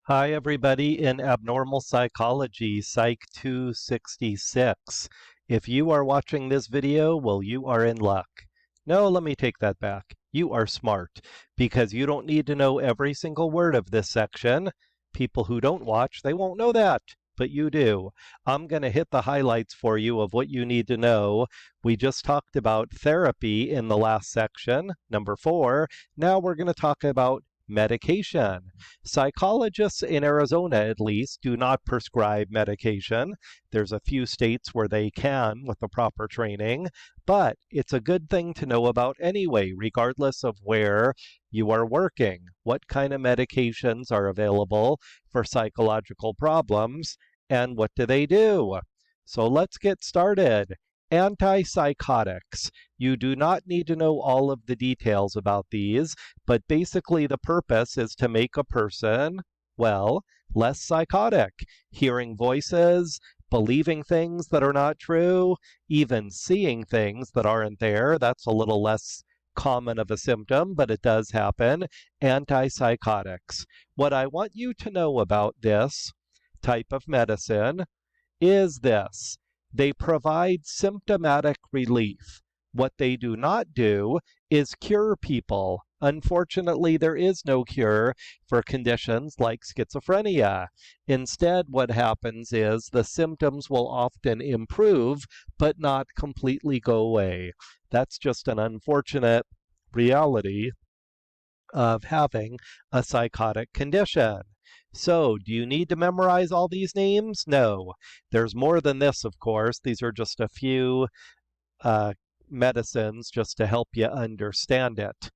Hi, everybody in Abnormal Psychology, Psych 266. If you are watching this video, well, you are in luck. No, let me take that back. You are smart, because you don't need to know every single word of this section. People who don't watch, they won't know that, but you do. I'm going to hit the highlights for you of what you need to know. We just talked about therapy in the last section, number 4. Now we're going to talk about medication. Psychologists in Arizona, at least, do not prescribe medication. There's a few states where they can with the proper training, but it's a good thing to know about anyway, regardless of where you are working. What kind of medications are available for psychological problems, and what do they do? So let's get started. Antipsychotics. You do not need to know all of the details about these, but basically the purpose is to make a person, well, less psychotic, hearing voices, believing things that are not true, even seeing things that aren't there. That's a little less common of a symptom, but it does happen. Antipsychotics. What I want you to know about this type of medicine is this: they provide symptomatic relief. What they do not do is cure people. Unfortunately, there is no cure for conditions like schizophrenia. Instead, what happens is the symptoms will often improve, but not completely go away. That's just an unfortunate reality of having a psychotic condition. So, do you need to memorize all these names? No. There's more than this, of course. These are just a few uh, medicines just to help you understand it.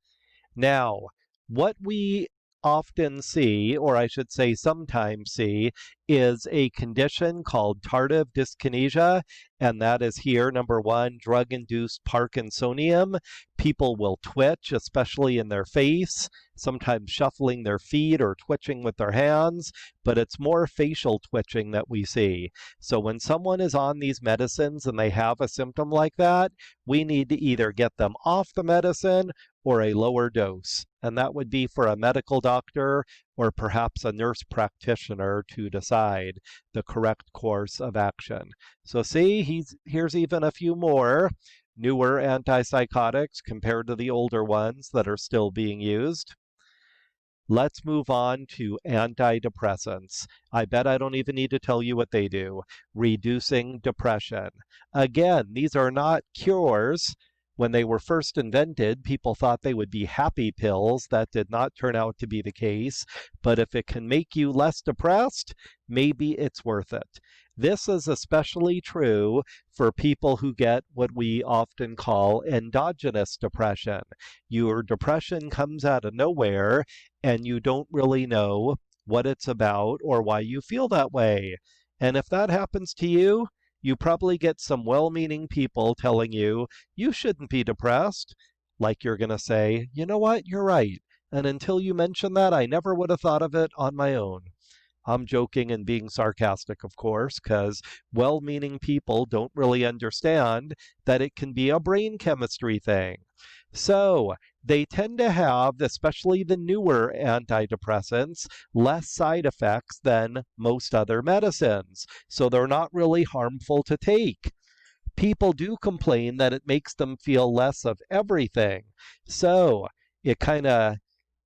Now, what we often see, or I should say sometimes see, is a condition called tardive dyskinesia, and that is here, number 1, drug-induced Parkinsonian. People will twitch, especially in their face, sometimes shuffling their feet or twitching with their hands, but it's more facial twitching that we see. So when someone is on these medicines and they have a symptom like that, we need to either get them off the medicine or a lower dose. And that would be for a medical doctor or perhaps a nurse practitioner to decide the correct course of action. So see, here's even a few more newer antipsychotics compared to the older ones that are still being used. Let's move on to antidepressants. I bet I don't even need to tell you what they do. Reducing depression. Again, these are not cures. When they were first invented, people thought they would be happy pills. That did not turn out to be the case. But if it can make you less depressed, maybe it's worth it. This is especially true for people who get what we often call endogenous depression. Your depression comes out of nowhere and you don't really know what it's about or why you feel that way. And if that happens to you, you probably get some well-meaning people telling you, you shouldn't be depressed. Like you're going to say, you know what, you're right. And until you mention that, I never would have thought of it on my own. I'm joking and being sarcastic, of course, because well-meaning people don't really understand that it can be a brain chemistry thing. So, they tend to have, especially the newer antidepressants, less side effects than most other medicines. So they're not really harmful to take. People do complain that it makes them feel less of everything. So it kind of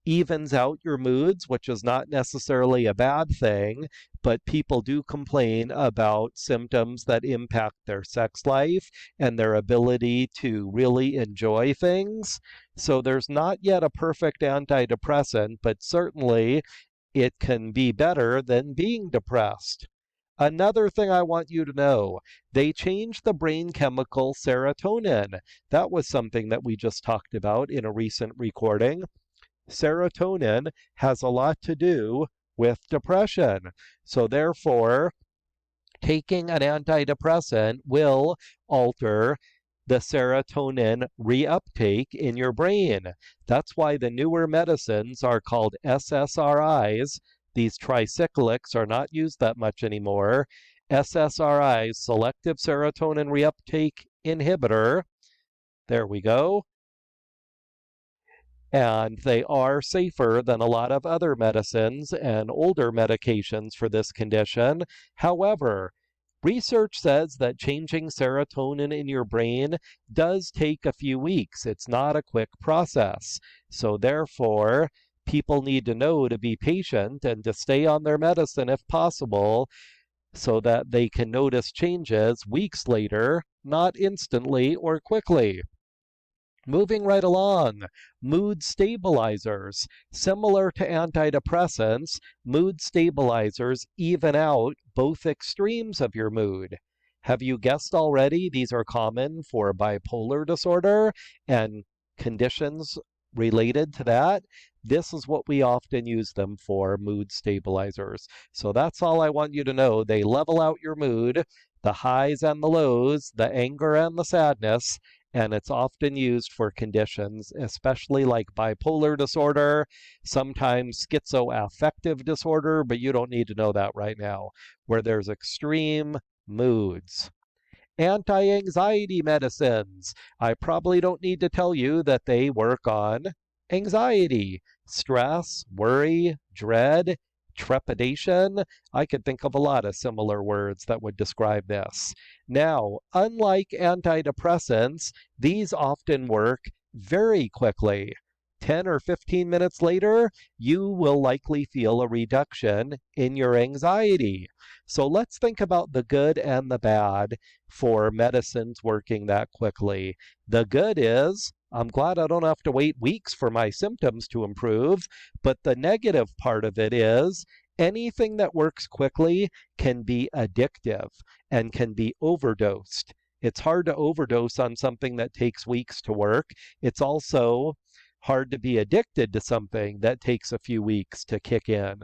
evens out your moods, which is not necessarily a bad thing, but people do complain about symptoms that impact their sex life and their ability to really enjoy things. So there's not yet a perfect antidepressant, but certainly it can be better than being depressed. Another thing I want you to know, they changed the brain chemical serotonin. That was something that we just talked about in a recent recording. Serotonin has a lot to do with depression. So therefore, taking an antidepressant will alter the serotonin reuptake in your brain. That's why the newer medicines are called SSRIs. These tricyclics are not used that much anymore. SSRIs, selective serotonin reuptake inhibitor. There we go. and they are safer than a lot of other medicines and older medications for this condition. However, research says that changing serotonin in your brain does take a few weeks. It's not a quick process. So, therefore, people need to know to be patient and to stay on their medicine if possible so that they can notice changes weeks later, not instantly or quickly. Moving right along, mood stabilizers. Similar to antidepressants, mood stabilizers even out both extremes of your mood. Have you guessed already? These are common for bipolar disorder and conditions related to that. This is what we often use them for, mood stabilizers. So that's all I want you to know. They level out your mood, the highs and the lows, the anger and the sadness, and it's often used for conditions, especially like bipolar disorder, sometimes schizoaffective disorder, but you don't need to know that right now, where there's extreme moods. Anti-anxiety medicines. I probably don't need to tell you that they work on anxiety, stress, worry, dread, trepidation. I could think of a lot of similar words that would describe this. Now, unlike antidepressants, these often work very quickly. 10 or 15 minutes later, you will likely feel a reduction in your anxiety. So let's think about the good and the bad for medicines working that quickly. The good is, I'm glad I don't have to wait weeks for my symptoms to improve, but the negative part of it is, anything that works quickly can be addictive and can be overdosed. It's hard to overdose on something that takes weeks to work. It's also hard to be addicted to something that takes a few weeks to kick in.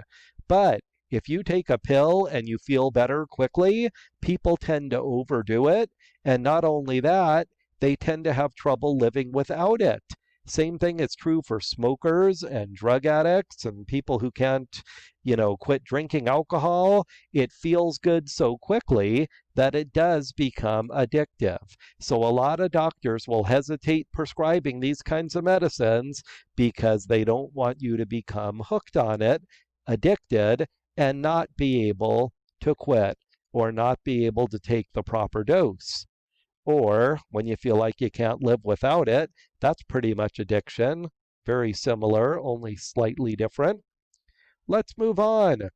But if you take a pill and you feel better quickly, people tend to overdo it. And not only that, they tend to have trouble living without it. Same thing is true for smokers and drug addicts and people who can't, quit drinking alcohol. It feels good so quickly that it does become addictive. So a lot of doctors will hesitate prescribing these kinds of medicines because they don't want you to become hooked on it, addicted, and not be able to quit or not be able to take the proper dose. Or when you feel like you can't live without it, that's pretty much addiction. Very similar, only slightly different. Let's move on.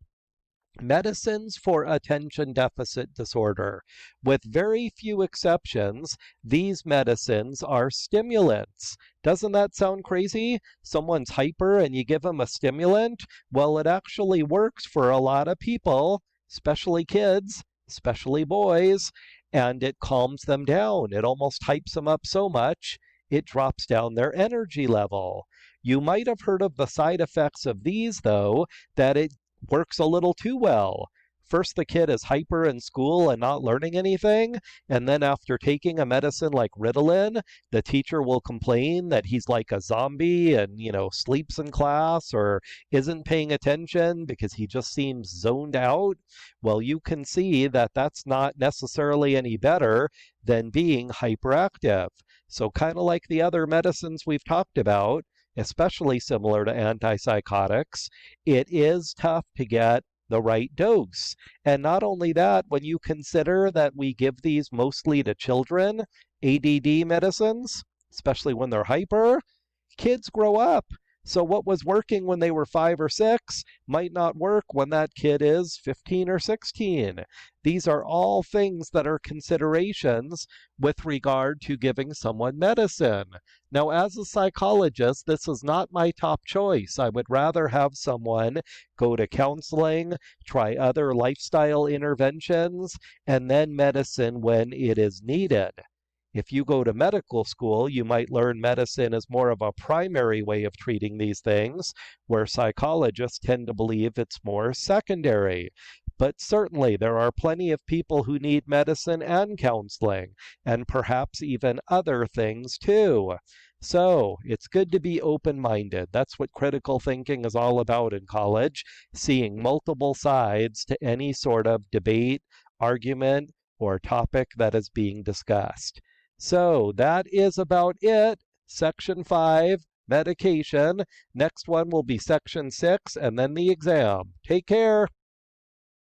Medicines for attention deficit disorder. With very few exceptions, these medicines are stimulants. Doesn't that sound crazy? Someone's hyper and you give them a stimulant? Well, it actually works for a lot of people, especially kids, especially boys, and it calms them down. It almost hypes them up so much, it drops down their energy level. You might have heard of the side effects of these, though, that it works a little too well. First, the kid is hyper in school and not learning anything, and then after taking a medicine like Ritalin, the teacher will complain that he's like a zombie and, sleeps in class or isn't paying attention because he just seems zoned out. Well, you can see that that's not necessarily any better than being hyperactive. So kind of like the other medicines we've talked about, especially similar to antipsychotics, it is tough to get the right dose. And not only that, when you consider that we give these mostly to children, ADD medicines, especially when they're hyper, kids grow up. So what was working when they were 5 or 6 might not work when that kid is 15 or 16. These are all things that are considerations with regard to giving someone medicine. Now, as a psychologist, this is not my top choice. I would rather have someone go to counseling, try other lifestyle interventions, and then medicine when it is needed. If you go to medical school, you might learn medicine as more of a primary way of treating these things, where psychologists tend to believe it's more secondary. But certainly, there are plenty of people who need medicine and counseling, and perhaps even other things too. So, it's good to be open-minded. That's what critical thinking is all about in college, seeing multiple sides to any sort of debate, argument, or topic that is being discussed. So that is about it. Section 5, medication. Next one will be section 6 and then the exam. Take care.